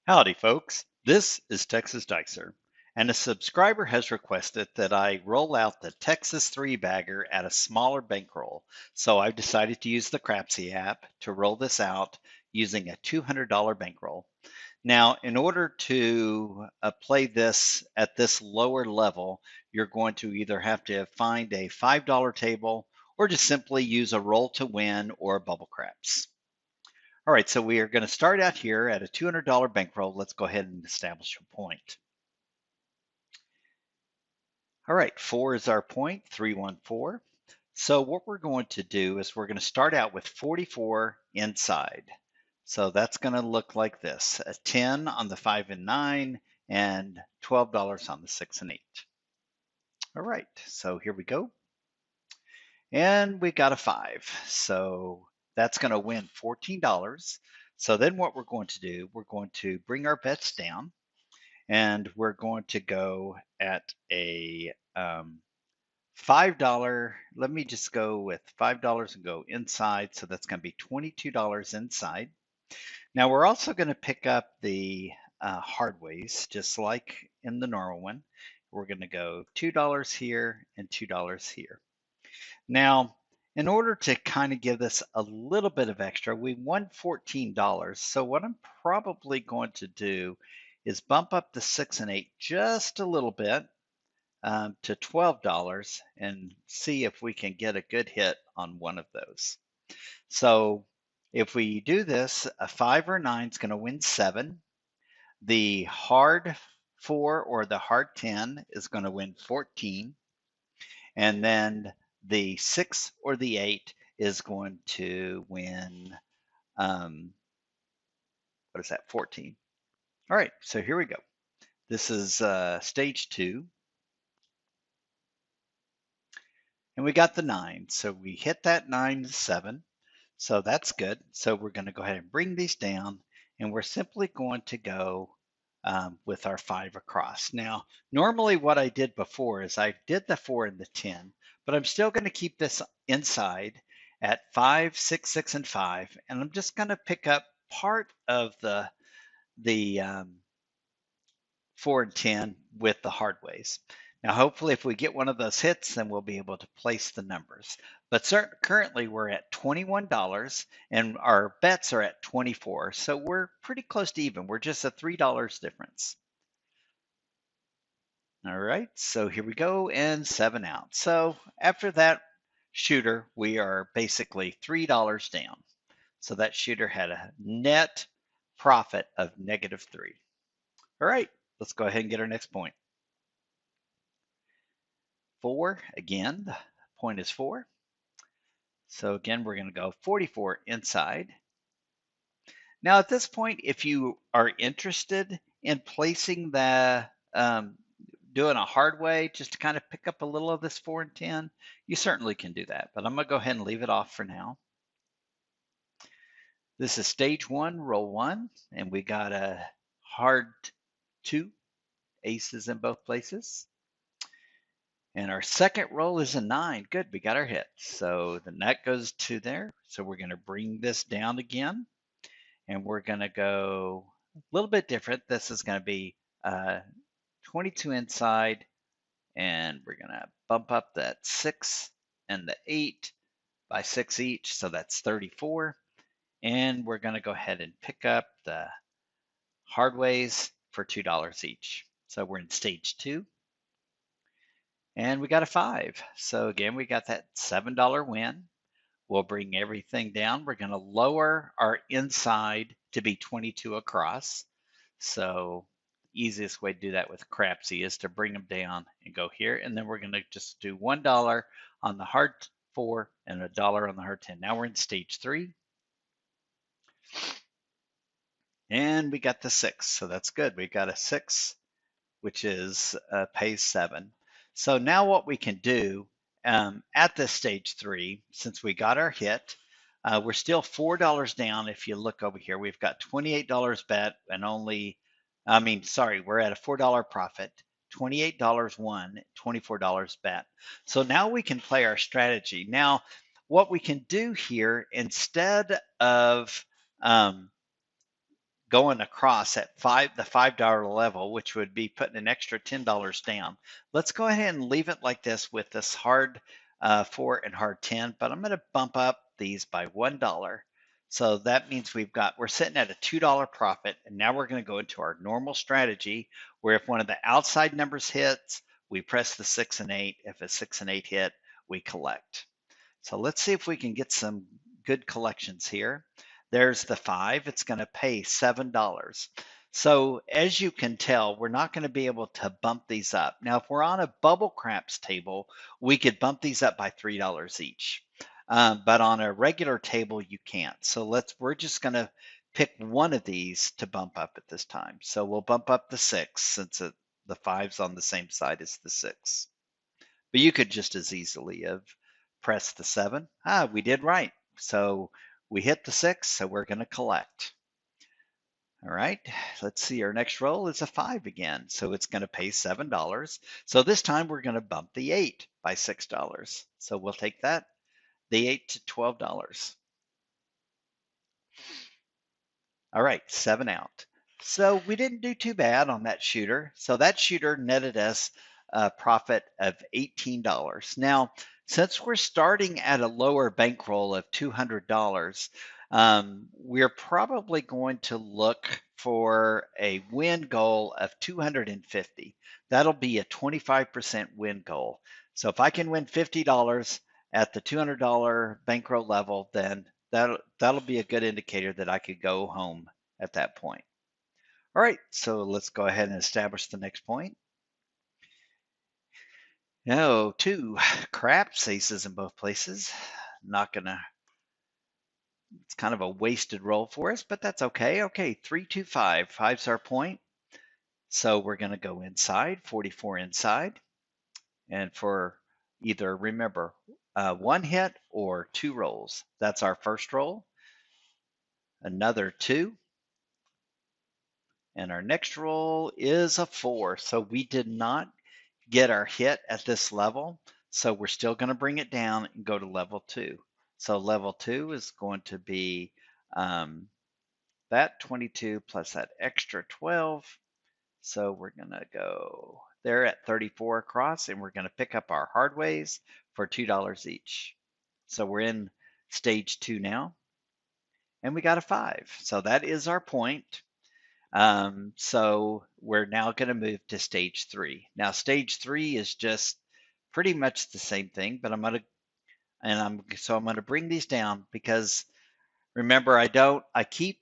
Howdy, folks. This is Texas Dicer, and a subscriber has requested that I roll out the Texas 3-bagger at a smaller bankroll. So I've decided to use the Crapsee app to roll this out using a $200 bankroll. Now, in order to play this at this lower level, you're going to either have to find a $5 table or just simply use a roll to win or bubble craps. All right, so we are going to start out here at a $200 bankroll. Let's go ahead and establish a point. All right, 4 is our point, 314. So what we're going to do is we're going to start out with 44 inside. So that's going to look like this, a 10 on the 5 and 9 and $12 on the 6 and 8. All right, so here we go. And we got a 5. So that's going to win $14. So then what we're going to do, we're going to bring our bets down and we're going to go at a $5. Let me just go with $5 and go inside. So that's going to be $22 inside. Now we're also going to pick up the hard ways, just like in the normal one. We're going to go $2 here and $2 here. Now, in order to kind of give this a little bit of extra, we won $14. So what I'm probably going to do is bump up the 6 and 8 just a little bit to $12 and see if we can get a good hit on one of those. So if we do this, a 5 or 9 is going to win 7. The hard 4 or the hard 10 is going to win 14. And then the 6 or the 8 is going to win, what is that, 14. All right, so here we go. This is stage 2. And we got the 9. So we hit that 9 to 7. So that's good. So we're going to go ahead and bring these down. And we're simply going to go with our 5 across. Now, normally what I did before is I did the 4 and the 10. But I'm still going to keep this inside at 5, 6, 6, and 5. And I'm just going to pick up part of the 4 and 10 with the hard ways. Now, hopefully, if we get one of those hits, then we'll be able to place the numbers. But currently, we're at $21, and our bets are at 24. So we're pretty close to even. We're just a $3 difference. All right, so here we go, and 7 out. So after that shooter, we are basically $3 down. So that shooter had a net profit of -3. All right, let's go ahead and get our next point. 4, again, the point is 4. So again, we're going to go 44 inside. Now at this point, if you are interested in placing the doing a hard way just to kind of pick up a little of this 4 and 10, you certainly can do that. But I'm going to go ahead and leave it off for now. This is stage 1, roll 1, and we got a hard 2, aces in both places. And our second roll is a 9. Good, we got our hit. So the net goes to there. So we're going to bring this down again. And we're going to go a little bit different. This is going to be 22 inside, and we're going to bump up that 6 and the 8 by 6 each, so that's 34. And we're going to go ahead and pick up the hard ways for $2 each. So we're in stage 2. And we got a 5. So again, we got that $7 win. We'll bring everything down. We're going to lower our inside to be 22 across. So easiest way to do that with Crapsee is to bring them down and go here. And then we're going to just do $1 on the hard 4 and $1 on the hard 10. Now we're in stage 3. And we got the 6. So that's good. We got a 6, which is pays 7. So now what we can do at this stage 3, since we got our hit, we're still $4 down. If you look over here, we've got $28 bet and we're at a $4 profit, $28 won, $24 bet. So now we can play our strategy. Now, what we can do here, instead of going across at the $5 level, which would be putting an extra $10 down. Let's go ahead and leave it like this with this hard 4 and hard 10, but I'm going to bump up these by $1. So that means we're sitting at a $2 profit, and now we're going to go into our normal strategy where if one of the outside numbers hits, we press the 6 and 8. If a 6 and 8 hit, we collect. So let's see if we can get some good collections here. There's the 5. It's going to pay $7. So as you can tell, we're not going to be able to bump these up. Now, if we're on a bubble craps table, we could bump these up by $3 each. But on a regular table, you can't. So we're just going to pick one of these to bump up at this time. So we'll bump up the 6 since the 5's on the same side as the 6. But you could just as easily have pressed the 7. We did right. So we hit the 6, so we're going to collect. All right, let's see. Our next roll is a 5 again. So it's going to pay $7. So this time we're going to bump the 8 by $6. So we'll take that, the 8 to $12. All right, 7 out. So we didn't do too bad on that shooter. So that shooter netted us a profit of $18. Now, since we're starting at a lower bankroll of $200, we're probably going to look for a win goal of 250. That'll be a 25% win goal. So if I can win $50 at the $200 bankroll level, then that'll be a good indicator that I could go home at that point. All right, so let's go ahead and establish the next point. No, 2 craps, aces in both places. Not gonna, it's kind of a wasted roll for us, but that's okay. Okay, 3, 2, 5. 5's our point. So we're gonna go inside, 44 inside. And for either, remember, 1 hit or 2 rolls. That's our first roll. Another 2. And our next roll is a 4. So we did not get our hit at this level. So we're still going to bring it down and go to level 2. So level 2 is going to be that 22 plus that extra 12. So we're going to go there at 34 across, and we're going to pick up our hard ways for $2 each. So we're in stage 2 now, and we got a 5. So that is our point. So we're now going to move to stage 3. Now, stage 3 is just pretty much the same thing, but I'm going to bring these down because remember, I keep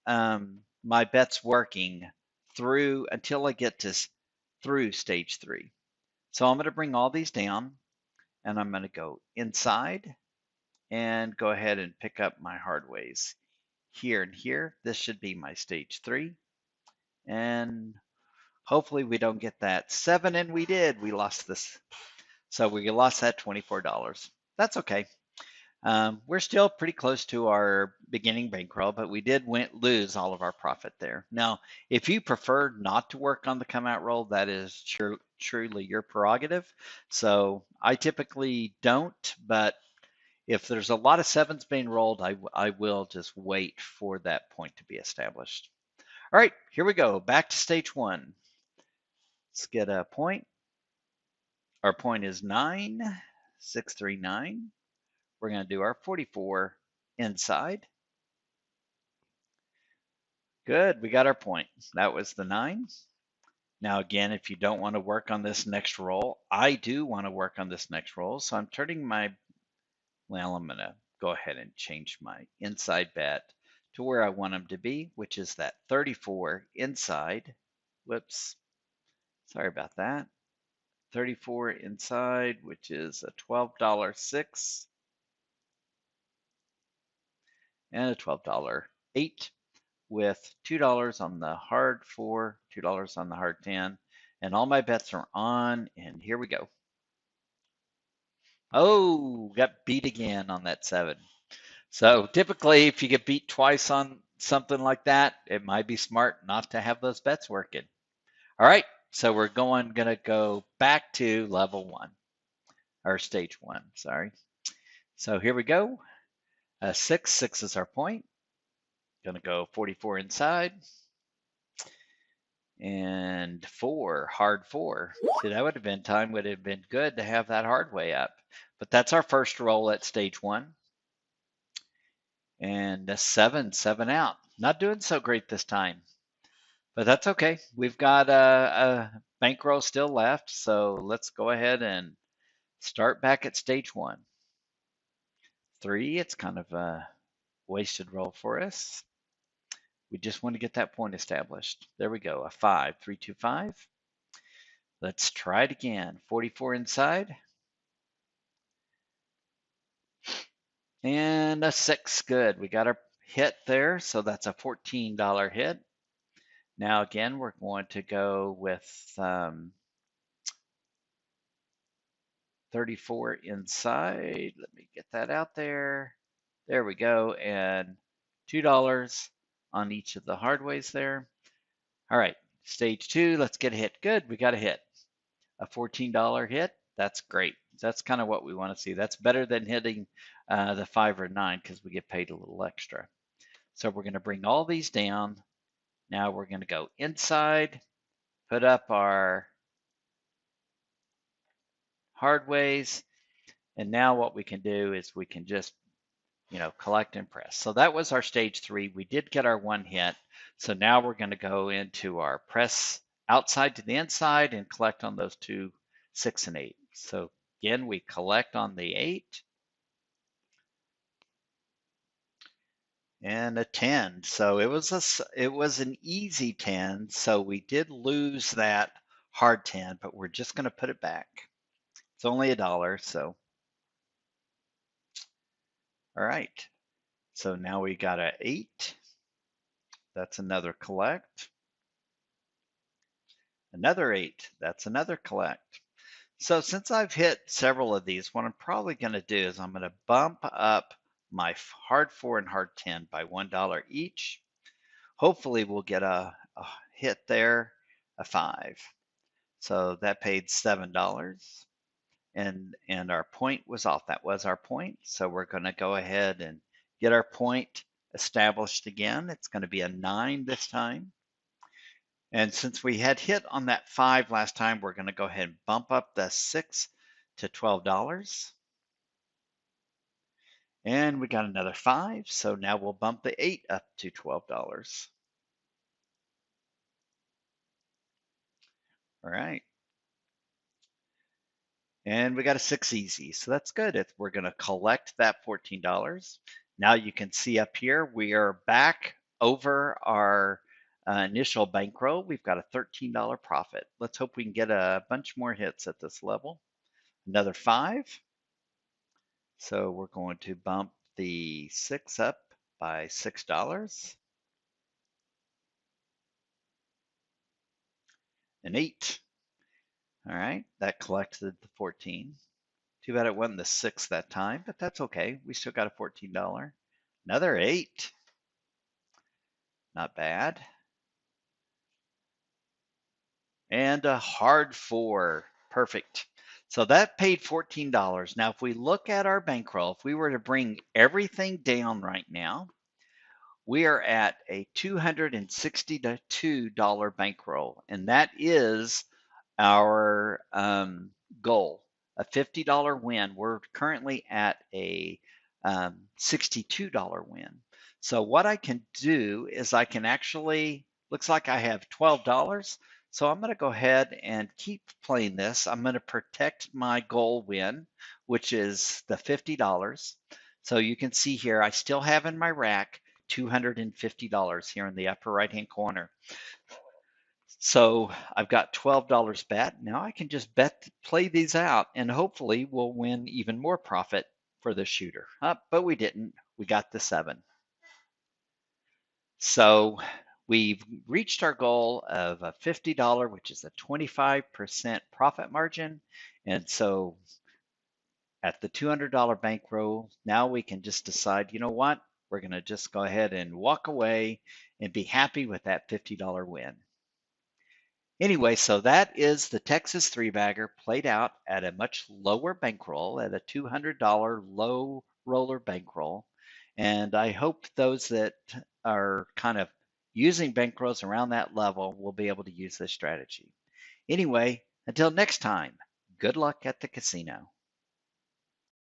my bets working through until I get through stage 3. So I'm going to bring all these down, and I'm going to go inside and go ahead and pick up my hard ways here and here. This should be my stage 3. And hopefully we don't get that 7, and we did. We lost this. So we lost that $24. That's okay. We're still pretty close to our beginning bankroll, but we did lose all of our profit there. Now, if you prefer not to work on the come out roll, that is truly your prerogative. So I typically don't, but if there's a lot of 7s being rolled, I will just wait for that point to be established. All right, here we go. Back to stage 1. Let's get a point. Our point is 9, 6, 3, 9. We're going to do our 44 inside. Good, we got our point. That was the 9. Now again, if you don't want to work on this next roll, I do want to work on this next roll. So I'm turning I'm going to go ahead and change my inside bet to where I want them to be, which is that 34 inside. Whoops, sorry about that. 34 inside, which is a $12 6 and a $12 8 with $2 on the hard 4, $2 on the hard 10, and all my bets are on, and here we go. Oh, got beat again on that 7. So typically, if you get beat twice on something like that, it might be smart not to have those bets working. All right, so we're gonna go back to level 1, or stage 1, sorry. So here we go. 6 is our point. Gonna go 44 inside and 4, hard 4. See, that would have been good to have that hard way up. But that's our first roll at stage 1. And a 7, 7 out. Not doing so great this time, but that's okay. We've got a bankroll still left, so let's go ahead and start back at stage 1. 3, it's kind of a wasted roll for us. We just want to get that point established. There we go, a 5, 3, 2, 5. Let's try it again. 44 inside. And a 6, good. We got our hit there, so that's a $14 hit. Now again, we're going to go with 34 inside. Let me get that out there. There we go, and $2 on each of the hard ways there. All right, stage 2, let's get a hit. Good, we got a hit. A $14 hit, that's great. That's kind of what we want to see. That's better than hitting the 5 or 9 because we get paid a little extra. So we're going to bring all these down. Now we're going to go inside, put up our hard ways, and now what we can do is we can just, collect and press. So that was our stage 3. We did get our 1 hit. So now we're going to go into our press outside to the inside and collect on those 2, 6, and 8. So again, we collect on the 8 and a 10. So it was an easy 10. So we did lose that hard 10, but we're just going to put it back. It's only $1, so all right. So now we got an 8. That's another collect. Another 8. That's another collect. So since I've hit several of these, what I'm probably going to do is I'm going to bump up my hard 4 and hard 10 by $1 each. Hopefully we'll get a hit there, a 5. So that paid $7. And our point was off. That was our point. So we're going to go ahead and get our point established again. It's going to be a 9 this time. And since we had hit on that 5 last time, we're going to go ahead and bump up the 6 to $12. And we got another 5. So now we'll bump the 8 up to $12. All right. And we got a 6 easy, so that's good. We're going to collect that $14. Now you can see up here, we are back over our initial bankroll. We've got a $13 profit. Let's hope we can get a bunch more hits at this level. Another 5. So we're going to bump the 6 up by $6. An 8. All right, that collected the 14. Too bad it wasn't the 6 that time, but that's okay. We still got a $14. Another 8. Not bad. And a hard 4. Perfect. So that paid $14. Now, if we look at our bankroll, if we were to bring everything down right now, we are at a $262 bankroll, and that is our goal, a $50 win. We're currently at a $62 win. So what I can do is I can actually, looks like I have $12. So I'm going to go ahead and keep playing this. I'm going to protect my goal win, which is the $50. So you can see here, I still have in my rack $250 here in the upper right-hand corner. So I've got $12 bet. Now I can just play these out, and hopefully we'll win even more profit for the shooter. But we didn't. We got the 7. So we've reached our goal of a $50, which is a 25% profit margin. And so at the $200 bankroll, now we can just decide, you know what? We're going to just go ahead and walk away and be happy with that $50 win. Anyway, so that is the Texas 3-bagger played out at a much lower bankroll, at a $200 low roller bankroll. And I hope those that are kind of using bankrolls around that level will be able to use this strategy. Anyway, until next time, good luck at the casino.